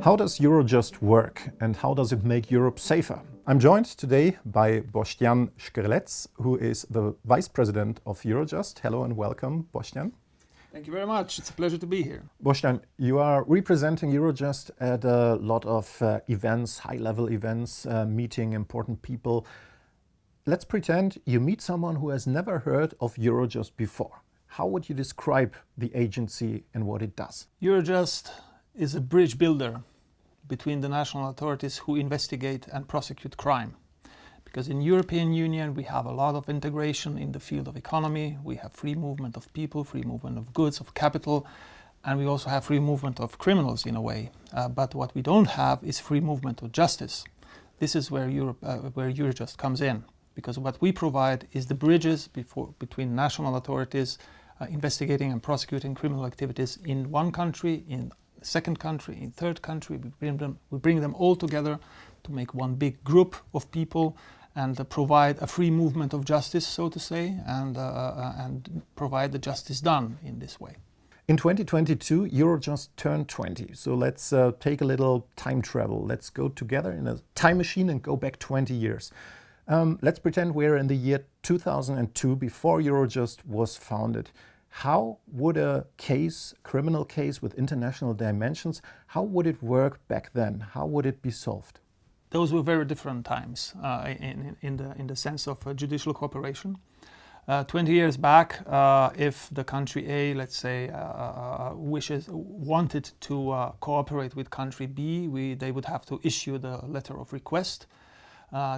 How does Eurojust work and how does it make Europe safer? I'm joined today by Boštjan Škrlec, who is the Vice President of Eurojust. Hello and welcome, Boštjan. Thank you very much. It's a pleasure to be here. Boštjan, you are representing Eurojust at a lot of events, high-level events, meeting important people. Let's pretend you meet someone who has never heard of Eurojust before. How would you describe the agency and what it does? Eurojust is a bridge builder between the national authorities who investigate and prosecute crime. Because in European Union we have a lot of integration in the field of economy, we have free movement of people, free movement of goods, of capital, and we also have free movement of criminals in a way. But what we don't have is free movement of justice. This is where Eurojust comes in, because what we provide is the bridges between national authorities investigating and prosecuting criminal activities in one country, in second country, in third country. We bring them all together to make one big group of people and provide a free movement of justice, so to say, and provide the justice done in this way. In 2022, Eurojust turned 20. So let's take a little time travel. Let's go together in a time machine and go back 20 years. Let's pretend we're in the year 2002, before Eurojust was founded. How would a criminal case with international dimensions, how would it work back then? How would it be solved? Those were very different times in the sense of judicial cooperation. 20 years back, if the country A, let's say, wanted to cooperate with country B, they would have to issue the letter of request.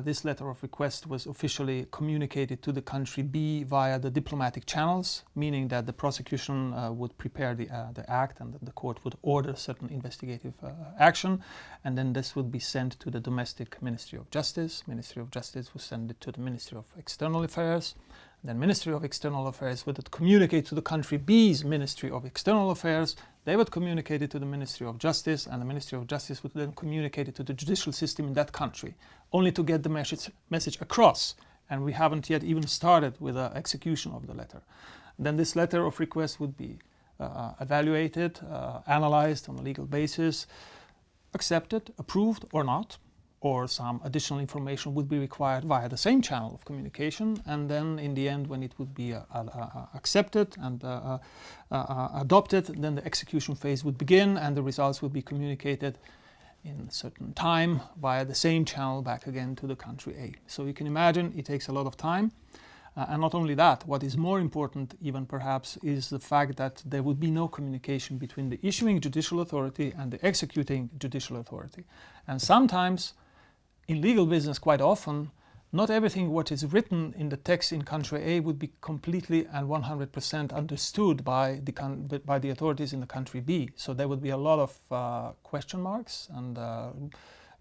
This letter of request was officially communicated to the country B via the diplomatic channels, meaning that the prosecution would prepare the act and the court would order certain investigative action, and then this would be sent to the domestic Ministry of Justice. Ministry of Justice would send it to the Ministry of External Affairs. Then Ministry of External Affairs would communicate to the country B's Ministry of External Affairs. They would communicate it to the Ministry of Justice, and the Ministry of Justice would then communicate it to the judicial system in that country, only to get the message across. And we haven't yet even started with the execution of the letter. Then this letter of request would be evaluated, analyzed on a legal basis, accepted, approved or not, or some additional information would be required via the same channel of communication, and then in the end, when it would be accepted and adopted, then the execution phase would begin and the results would be communicated in a certain time via the same channel back again to the country A. So you can imagine it takes a lot of time. And not only that, what is more important even perhaps is the fact that there would be no communication between the issuing judicial authority and the executing judicial authority. And sometimes in legal business, quite often, not everything what is written in the text in country A would be completely and 100% understood by the authorities in the country B. So there would be a lot of question marks and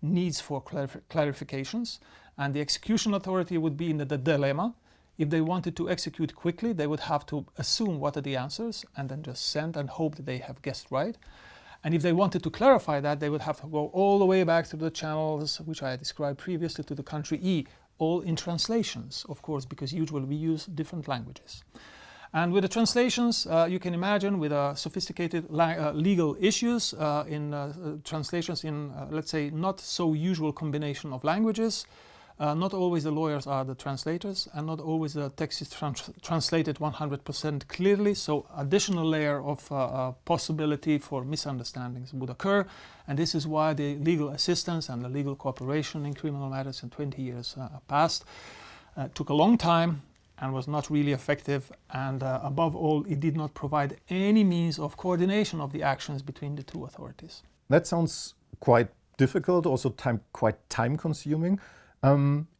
needs for clarifications. And the execution authority would be in the dilemma. If they wanted to execute quickly, they would have to assume what are the answers and then just send and hope that they have guessed right. And if they wanted to clarify that, they would have to go all the way back to the channels which I described previously to the country E, all in translations, of course, because usually we use different languages. And with the translations, you can imagine with sophisticated legal issues in translations in, let's say, not so usual combination of languages. Not always the lawyers are the translators, and not always the text is translated 100% clearly, so additional layer of possibility for misunderstandings would occur, and this is why the legal assistance and the legal cooperation in criminal matters in 20 years past took a long time and was not really effective, and above all, it did not provide any means of coordination of the actions between the two authorities. That sounds quite difficult, also quite time-consuming.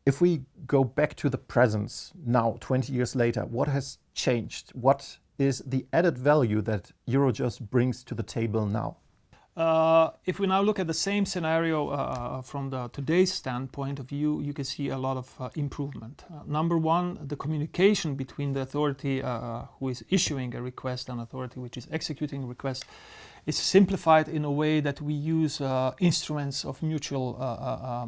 If we go back to the present, now, 20 years later, what has changed? What is the added value that Eurojust brings to the table now? If we now look at the same scenario from today's standpoint of view, you can see a lot of improvement. Number one, the communication between the authority who is issuing a request and authority which is executing a request is simplified in a way that we use instruments of mutual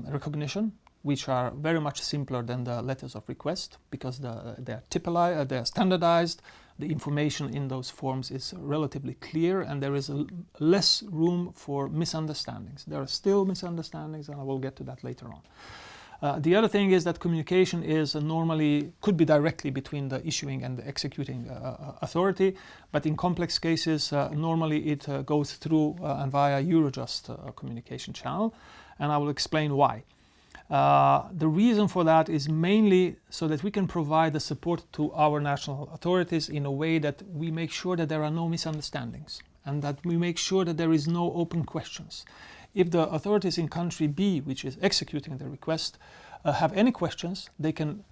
recognition. which are very much simpler than the letters of request because they're standardized. The information in those forms is relatively clear, and there is less room for misunderstandings. There are still misunderstandings, and I will get to that later on. The other thing is that communication is normally could be directly between the issuing and the executing authority, but in complex cases normally it goes through and via Eurojust communication channel, and I will explain why. The reason for that is mainly so that we can provide the support to our national authorities in a way that we make sure that there are no misunderstandings and that we make sure that there is no open questions. If the authorities in country B, which is executing the request, have any questions, they can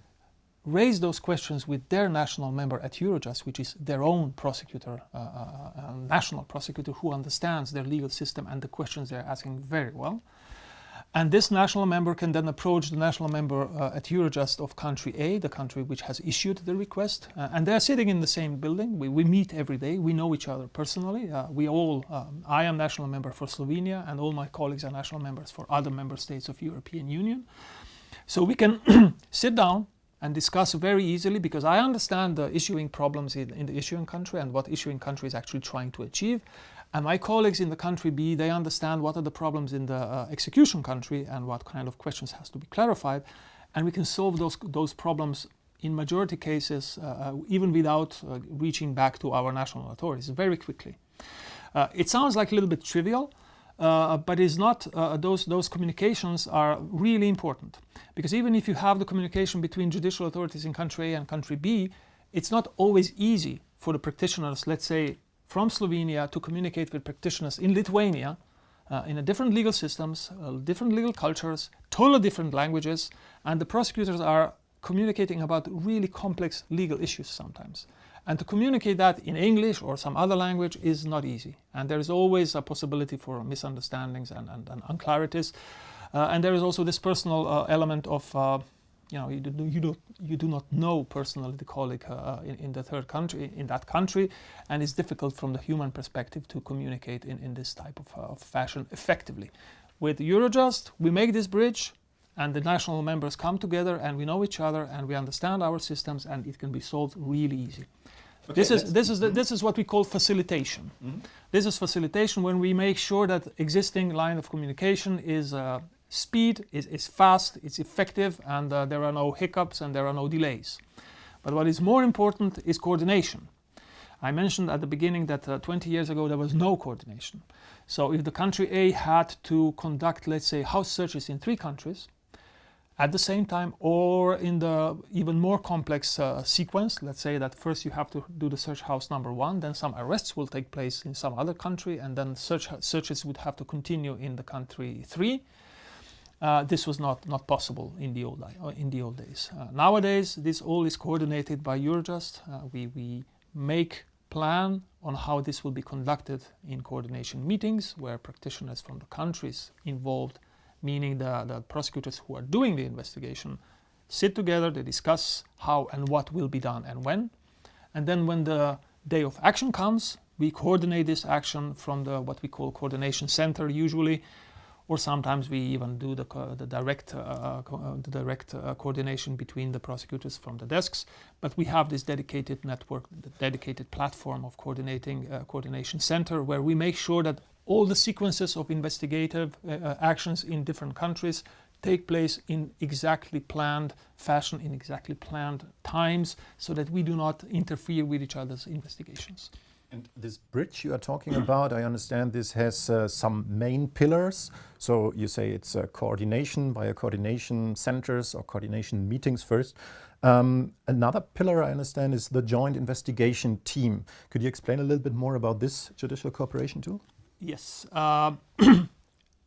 raise those questions with their national member at Eurojust, which is their own prosecutor, national prosecutor who understands their legal system and the questions they're asking very well. And this national member can then approach the national member at Eurojust of country A, the country which has issued the request. And they're sitting in the same building. We meet every day. We know each other personally. I am national member for Slovenia, and all my colleagues are national members for other member states of European Union. So we can sit down and discuss very easily, because I understand the issuing problems in the issuing country and what issuing country is actually trying to achieve. And my colleagues in the country B, they understand what are the problems in the execution country and what kind of questions has to be clarified. And we can solve those problems in majority cases, even without reaching back to our national authorities very quickly. It sounds like a little bit trivial, but it's not. Those communications are really important, because even if you have the communication between judicial authorities in country A and country B, it's not always easy for the practitioners, let's say, from Slovenia to communicate with practitioners in Lithuania, in a different legal systems, different legal cultures, totally different languages, and the prosecutors are communicating about really complex legal issues sometimes. And to communicate that in English or some other language is not easy. And there is always a possibility for misunderstandings and unclarities. And there is also this personal element of you do not know personally the colleague in the third country, in that country, and it's difficult from the human perspective to communicate in this type of fashion effectively. With Eurojust, we make this bridge, and the national members come together, and we know each other, and we understand our systems, and it can be solved really easy. Okay, this is what we call facilitation. Mm-hmm. This is facilitation when we make sure that existing line of communication is speed, is fast, it's effective, and there are no hiccups and there are no delays. But what is more important is coordination. I mentioned at the beginning that 20 years ago there was no coordination. So if the country A had to conduct, let's say, house searches in 3 countries at the same time, or in the even more complex sequence, let's say that first you have to do the search house number 1, then some arrests will take place in some other country, and then searches would have to continue in the country 3. This was not possible in the old days. Nowadays, this all is coordinated by Eurojust. We make plan on how this will be conducted in coordination meetings, where practitioners from the countries involved, meaning the prosecutors who are doing the investigation, sit together, they discuss how and what will be done and when. And then when the day of action comes, we coordinate this action from what we call coordination center usually, or sometimes we even do the direct coordination between the prosecutors from the desks. But we have this dedicated network, the dedicated platform of coordination center, where we make sure that all the sequences of investigative actions in different countries take place in exactly planned fashion, in exactly planned times, so that we do not interfere with each other's investigations. And this bridge you are talking about, I understand this has some main pillars. So you say it's coordination via coordination centers or coordination meetings first. Another pillar I understand is the joint investigation team. Could you explain a little bit more about this judicial cooperation tool? Yes.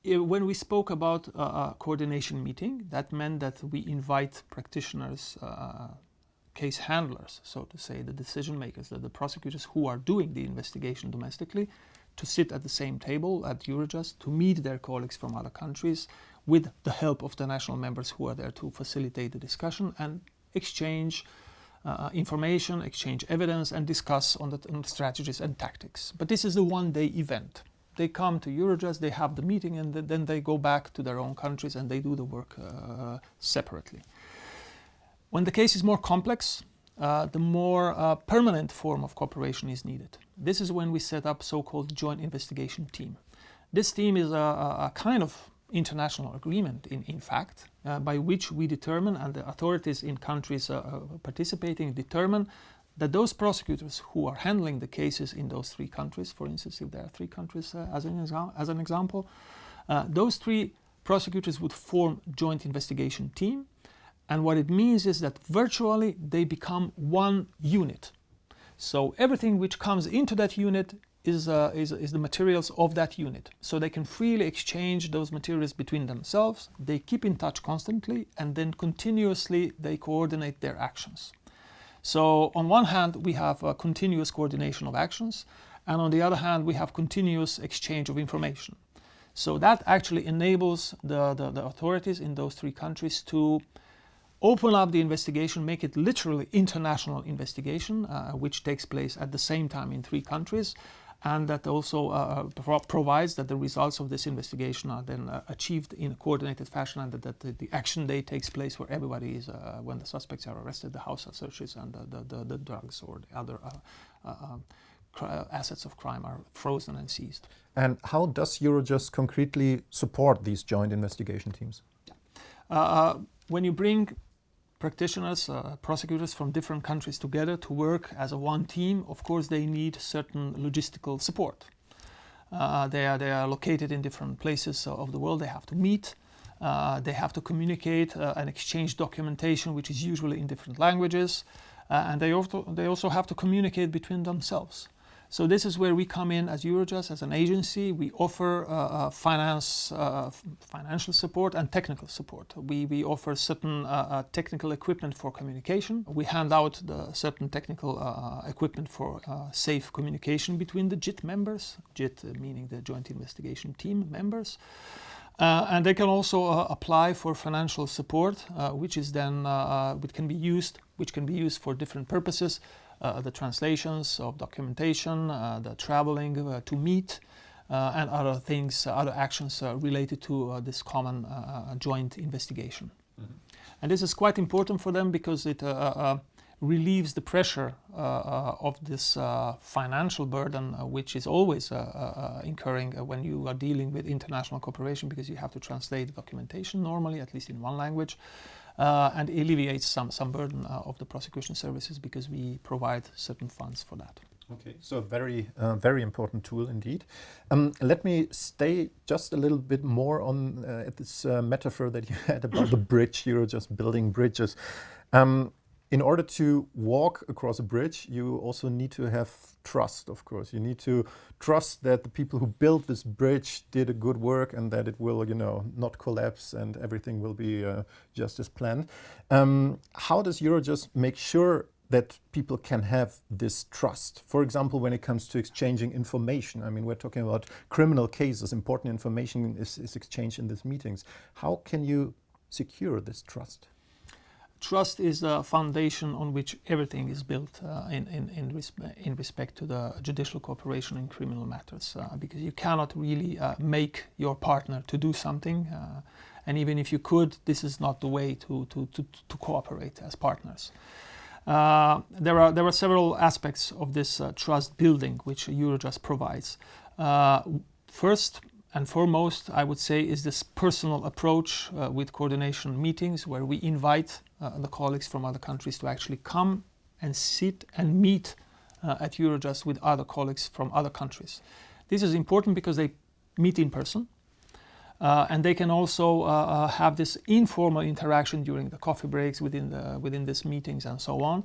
When we spoke about a coordination meeting, that meant that we invite practitioners, case handlers, so to say, the decision makers, the prosecutors who are doing the investigation domestically, to sit at the same table at Eurojust, to meet their colleagues from other countries with the help of the national members who are there to facilitate the discussion and exchange information, exchange evidence, and discuss on the strategies and tactics. But this is a one-day event. they come to Eurojust, they have the meeting, and then they go back to their own countries and they do the work separately. When the case is more complex, the more permanent form of cooperation is needed. This is when we set up so-called joint investigation team. This team is a kind of international agreement, in fact, by which we determine, and the authorities in countries participating determine, that those prosecutors who are handling the cases in those 3 countries, for instance, if there are 3 countries as an example, those 3 prosecutors would form joint investigation team. And what it means is that virtually they become one unit. So everything which comes into that unit is the materials of that unit. So they can freely exchange those materials between themselves. They keep in touch constantly, and then continuously they coordinate their actions. So on one hand, we have a continuous coordination of actions, and on the other hand, we have continuous exchange of information. So that actually enables the authorities in those 3 countries to open up the investigation, make it literally international investigation, which takes place at the same time in 3 countries, and that also provides that the results of this investigation are then achieved in a coordinated fashion, and that the action day takes place where everybody is, when the suspects are arrested, the house searches and the drugs or the other assets of crime are frozen and seized. And how does Eurojust concretely support these joint investigation teams? When you bring practitioners, prosecutors from different countries together to work as a one team, of course they need certain logistical support. They are located in different places of the world. They have to meet, they have to communicate and exchange documentation, which is usually in different languages, and they also have to communicate between themselves. So this is where we come in as Eurojust, as an agency. We offer financial support and technical support. We offer certain technical equipment for communication. We hand out certain technical equipment for safe communication between the JIT members, JIT meaning the Joint Investigation Team members. And they can also apply for financial support, which can be used for different purposes. The translations of documentation, the traveling to meet, and other things, other actions related to this common joint investigation. Mm-hmm. And this is quite important for them because it relieves the pressure of this financial burden, which is always incurring when you are dealing with international cooperation, because you have to translate the documentation normally, at least in one language. And alleviates some burden of the prosecution services, because we provide certain funds for that. Okay, so a very important tool indeed. Let me stay just a little bit more on this metaphor that you had about the bridge. You're just building bridges. In order to walk across a bridge, you also need to have trust, of course. You need to trust that the people who built this bridge did a good work, and that it will, not collapse and everything will be just as planned. How does Eurojust make sure that people can have this trust? For example, when it comes to exchanging information. I mean, we're talking about criminal cases. Important information is exchanged in these meetings. How can you secure this trust? Trust is the foundation on which everything is built in respect to the judicial cooperation in criminal matters, because you cannot really make your partner to do something, and even if you could, this is not the way to cooperate as partners. There are several aspects of this trust building which Eurojust provides. First and foremost, I would say, is this personal approach with coordination meetings, where we invite the colleagues from other countries to actually come and sit and meet at Eurojust with other colleagues from other countries. This is important because they meet in person, and they can also have this informal interaction during the coffee breaks within these meetings and so on.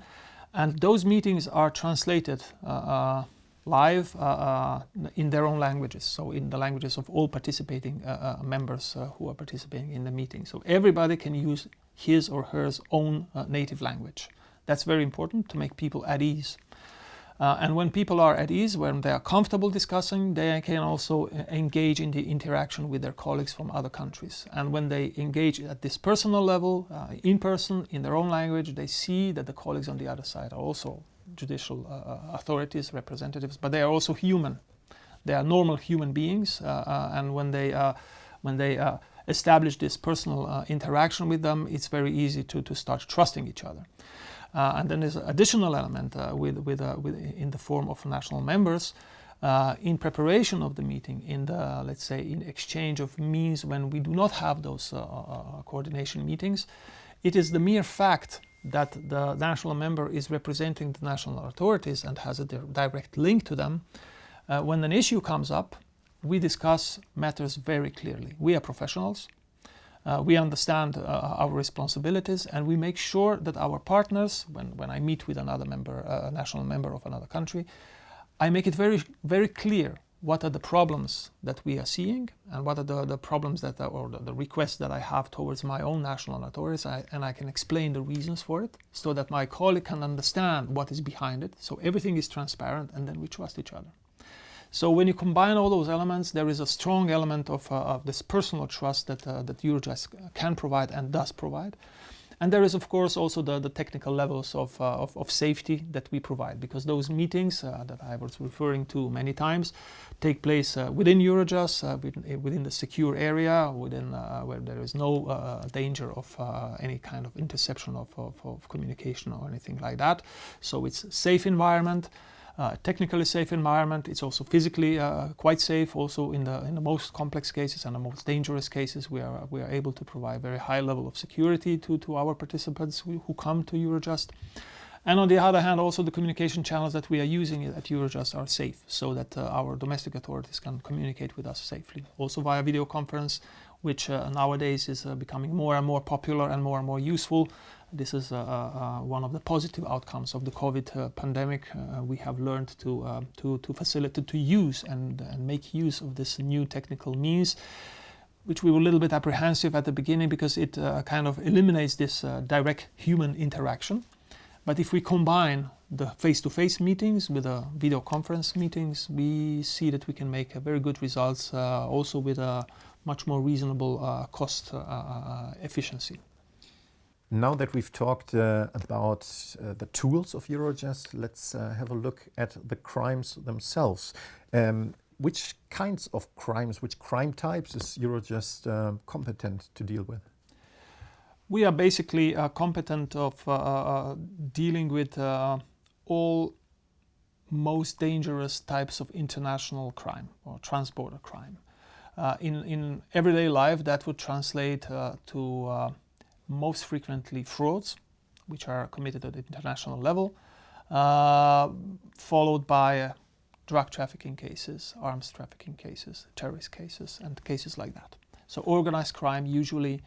And those meetings are translated live in their own languages, so in the languages of all participating members who are participating in the meeting. So everybody can use his or her own native language. That's very important to make people at ease. And when people are at ease, when they are comfortable discussing, they can also engage in the interaction with their colleagues from other countries. And when they engage at this personal level, in person, in their own language, they see that the colleagues on the other side are also judicial authorities, representatives, but they are also human. They are normal human beings, and when they establish this personal interaction with them, it's very easy to start trusting each other. And then there's an additional element in the form of national members. In preparation of the meeting, let's say in exchange of means when we do not have those coordination meetings, it is the mere fact that the national member is representing the national authorities and has a direct link to them. When an issue comes up, we discuss matters very clearly. We are professionals. We understand our responsibilities, and we make sure that our partners, when I meet with another member, a national member of another country, I make it very, very clear what are the problems that we are seeing and what are the problems or the requests that I have towards my own national authorities, and I can explain the reasons for it so that my colleague can understand what is behind it. So everything is transparent, and then we trust each other. So when you combine all those elements, there is a strong element of this personal trust that Eurojust can provide and does provide. And there is, of course, also the technical levels of safety that we provide, because those meetings that I was referring to many times take place within Eurojust, within the secure area, where there is no danger of any kind of interception of communication or anything like that. So it's a safe environment. Technically safe environment. It's also physically quite safe. Also in the most complex cases and the most dangerous cases, we are able to provide very high level of security to our participants who come to Eurojust. And on the other hand, also the communication channels that we are using at Eurojust are safe, so that our domestic authorities can communicate with us safely. Also via video conference, which nowadays is becoming more and more popular and more useful. This is one of the positive outcomes of the COVID pandemic. We have learned to facilitate, to use and make use of this new technical means, which we were a little bit apprehensive at the beginning because it kind of eliminates this direct human interaction. But if we combine the face-to-face meetings with the video conference meetings, we see that we can make very good results, also with a much more reasonable cost efficiency. Now that we've talked about the tools of Eurojust, let's have a look at the crimes themselves. Which kinds of crimes, which crime types is Eurojust competent to deal with? We are basically competent of dealing with all most dangerous types of international crime or transborder crime. In everyday life, that would translate to most frequently frauds, which are committed at the international level, followed by drug trafficking cases, arms trafficking cases, terrorist cases, and cases like that. So organized crime usually,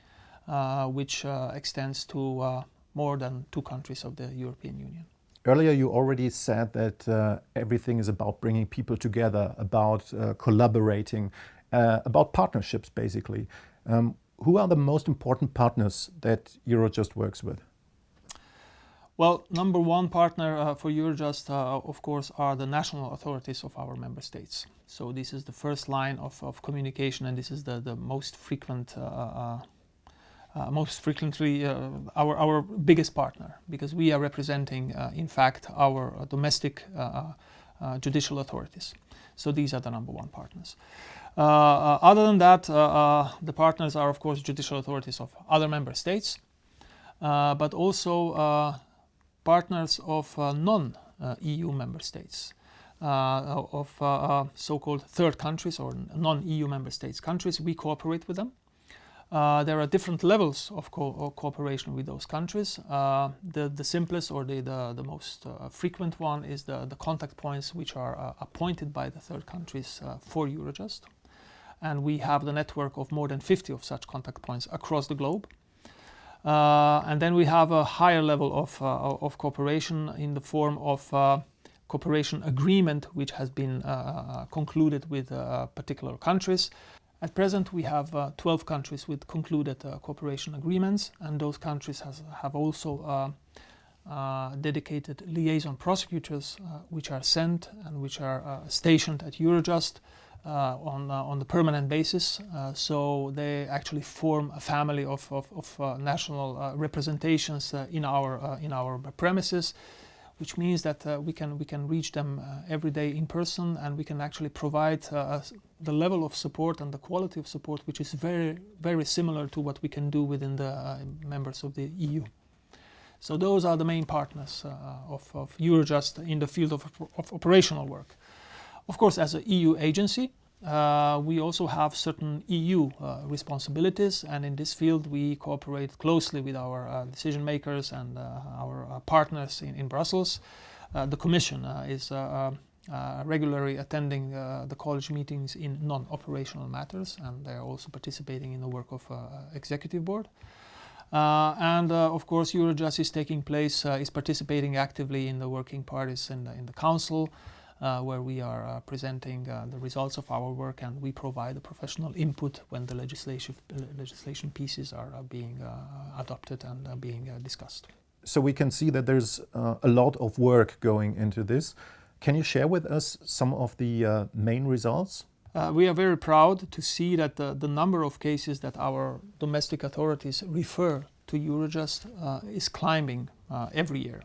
which extends to more than 2 countries of the European Union. Earlier you already said that everything is about bringing people together, about collaborating, about partnerships basically. Who are the most important partners that Eurojust works with? Well, number one partner for Eurojust, of course, are the national authorities of our member states. So this is the first line of communication, and this is the most frequent, our biggest partner, because we are representing, in fact, our domestic judicial authorities. So these are the number one partners. Other than that, the partners are, of course, judicial authorities of other member states, but also partners of non-EU member states, of so-called third countries or non-EU member states countries. We cooperate with them. There are different levels of cooperation with those countries. The simplest or the most frequent one is the contact points which are appointed by the third countries for Eurojust. And we have the network of more than 50 of such contact points across the globe. And then we have a higher level of cooperation in the form of cooperation agreement which has been concluded with particular countries. At present we have 12 countries with concluded cooperation agreements, and those countries have also dedicated liaison prosecutors which are sent and which are stationed at Eurojust on the permanent basis. So they actually form a family of national representations in our premises, which means that we can reach them every day in person, and we can actually provide the level of support and the quality of support which is very, very similar to what we can do within the members of the EU. So those are the main partners of Eurojust in the field of operational work. Of course, as an EU agency, we also have certain EU responsibilities, and in this field we cooperate closely with our decision makers and our partners in Brussels. The Commission is regularly attending the college meetings in non-operational matters, and they are also participating in the work of Executive Board. Of course, Eurojust is participating actively in the working parties in the Council, where we are presenting the results of our work, and we provide the professional input when the legislation pieces are being adopted and being discussed. So we can see that there's a lot of work going into this. Can you share with us some of the main results? We are very proud to see that the number of cases that our domestic authorities refer to Eurojust is climbing every year.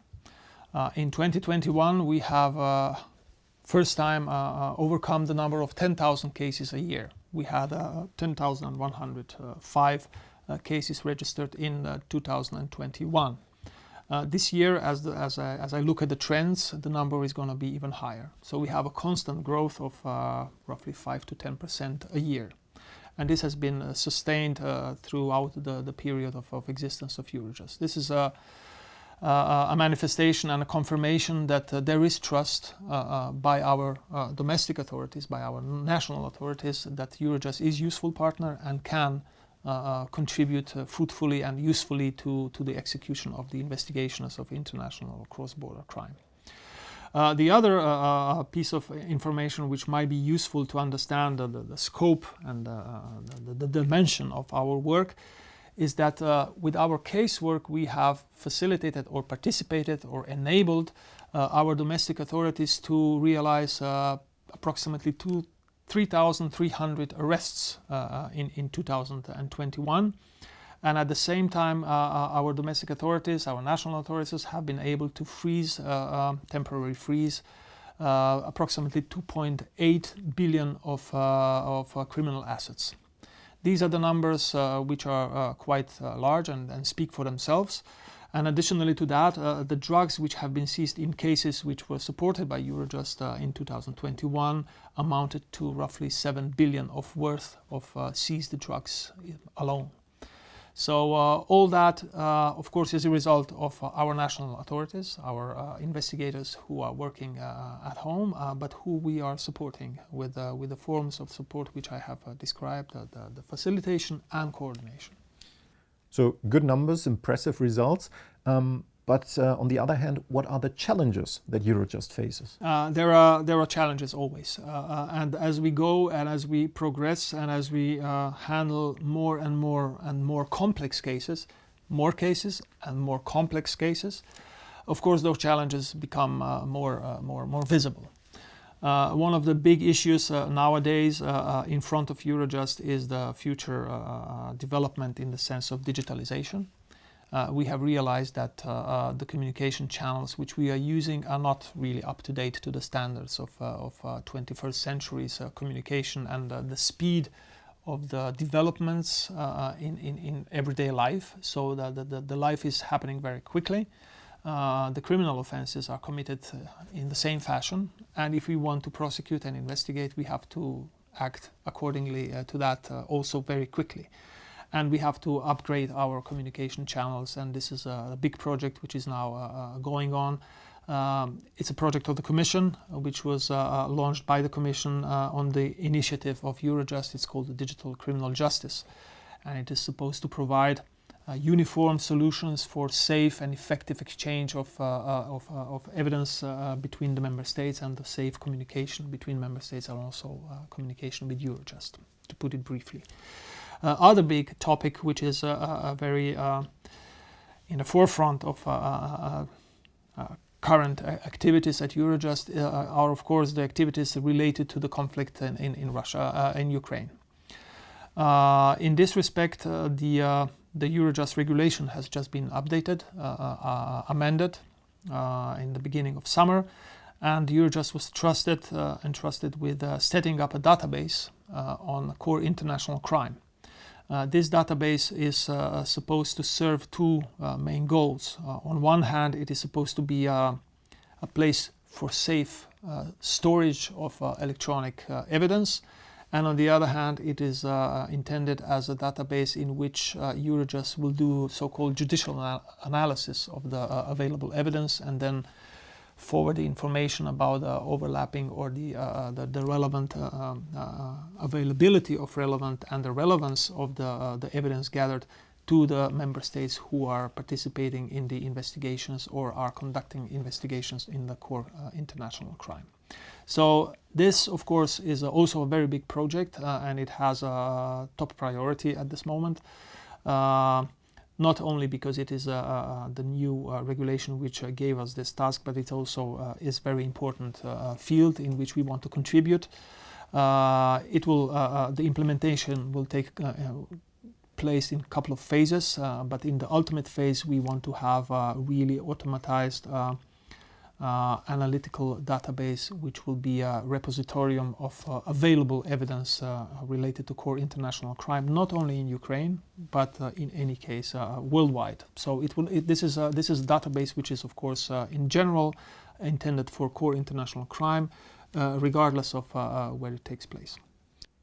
In 2021, we have first time overcome the number of 10,000 cases a year. We had 10,105 cases registered in 2021. This year, as I look at the trends, the number is going to be even higher. So we have a constant growth of roughly 5 to 10% a year. And this has been sustained throughout the period of existence of Eurojust. This is a manifestation and a confirmation that there is trust by our domestic authorities, by our national authorities, that Eurojust is a useful partner and can contribute fruitfully and usefully to the execution of the investigations of international or cross-border crime. The other piece of information which might be useful to understand the scope and the dimension of our work is that with our casework we have facilitated or participated or enabled our domestic authorities to realize approximately 3,300 arrests in 2021. And at the same time, our domestic authorities, our national authorities have been able to freeze, temporarily freeze, approximately 2.8 billion of criminal assets. These are the numbers which are quite large and speak for themselves. And additionally to that, the drugs which have been seized in cases which were supported by Eurojust in 2021 amounted to roughly 7 billion of worth of seized drugs alone. So all that, of course, is a result of our national authorities, our investigators who are working at home, but who we are supporting with the forms of support which I have described, the facilitation and coordination. So good numbers, impressive results. But on the other hand, what are the challenges that Eurojust faces? There are challenges always. And as we go and as we progress and as we handle more and more complex cases, more cases and more complex cases, of course those challenges become more visible. One of the big issues nowadays in front of Eurojust is the future development in the sense of digitalization. We have realized that the communication channels which we are using are not really up to date to the standards of 21st century's communication and the speed of the developments in everyday life. So the life is happening very quickly. The criminal offenses are committed in the same fashion, and if we want to prosecute and investigate, we have to act accordingly to that also very quickly. And we have to upgrade our communication channels, and this is a big project which is now going on. It's a project of the Commission, which was launched by the Commission on the initiative of Eurojust. It's called the Digital Criminal Justice, and it is supposed to provide uniform solutions for safe and effective exchange of evidence between the member states, and the safe communication between member states, and also communication with Eurojust, to put it briefly. Other big topic which is very in the forefront of current activities at Eurojust are of course the activities related to the conflict in Russia, in Ukraine. In this respect, the Eurojust regulation has just been updated, amended, in the beginning of summer, and Eurojust was entrusted with setting up a database on core international crime. This database is supposed to serve two main goals. On one hand, it is supposed to be a place for safe storage of electronic evidence, and on the other hand, it is intended as a database in which Eurojust will do so-called judicial analysis of the available evidence and then forward the information about overlapping or the relevant availability of relevant and the relevance of the evidence gathered to the member states who are participating in the investigations or are conducting investigations in the core international crime. So this, of course, is also a very big project and it has a top priority at this moment. Not only because it is the new regulation which gave us this task, but it also is very important field in which we want to contribute. The implementation will take place in a couple of phases, but in the ultimate phase we want to have a really automatized analytical database which will be a repositorium of available evidence related to core international crime, not only in Ukraine but in any case worldwide. So this is a database which is of course in general intended for core international crime regardless of where it takes place.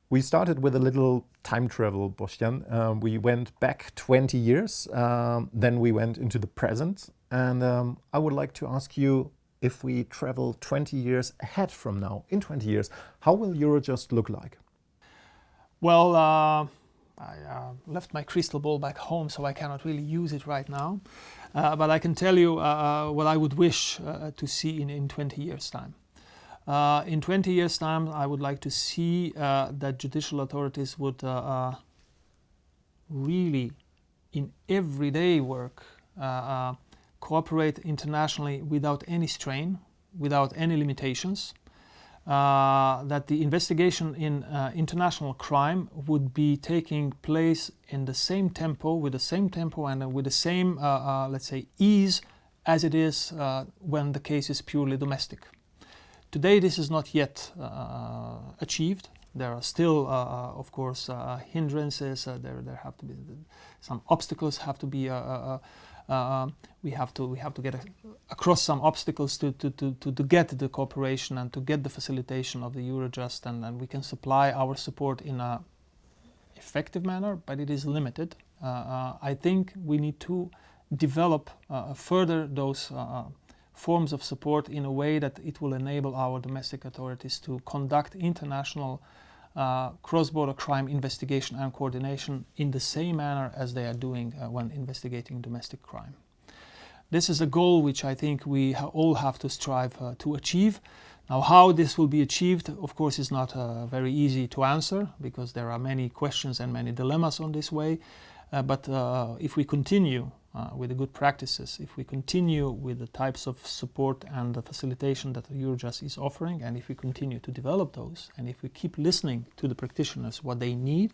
We started with a little time travel, Boštjan. We went back 20 years, then we went into the present, and I would like to ask you, if we travel 20 years ahead from now, in 20 years, how will Eurojust look like? Well, I left my crystal ball back home, so I cannot really use it right now. But I can tell you what I would wish to see in 20 years' time. In 20 years' time, I would like to see that judicial authorities would really, in everyday work, cooperate internationally without any strain, without any limitations, that the investigation in international crime would be taking place in the same tempo, with the same tempo and with the same, let's say, ease as it is when the case is purely domestic. Today this is not yet achieved. There are still, of course, hindrances. There have to be some obstacles. Have to be we have to get across some obstacles to get the cooperation and to get the facilitation of the Eurojust, and we can supply our support in an effective manner, but it is limited. I think we need to develop further those forms of support in a way that it will enable our domestic authorities to conduct international cross-border crime investigation and coordination in the same manner as they are doing when investigating domestic crime. This is a goal which I think we all have to strive to achieve. Now, how this will be achieved, of course, is not very easy to answer because there are many questions and many dilemmas on this way. But if we continue with the good practices, if we continue with the types of support and the facilitation that Eurojust is offering, and if we continue to develop those, and if we keep listening to the practitioners what they need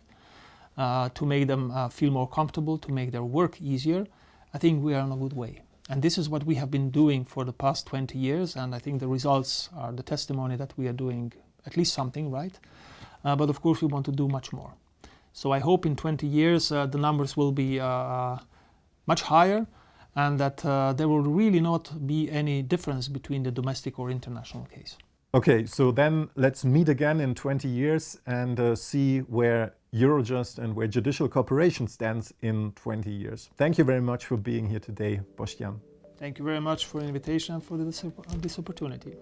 to make them feel more comfortable, to make their work easier, I think we are on a good way. And this is what we have been doing for the past 20 years, and I think the results are the testimony that we are doing at least something right. But of course we want to do much more. So I hope in 20 years the numbers will be much higher, and that there will really not be any difference between the domestic or international case. Okay, so then let's meet again in 20 years and see where Eurojust and where judicial cooperation stands in 20 years. Thank you very much for being here today, Boštjan. Thank you very much for the invitation and for this opportunity.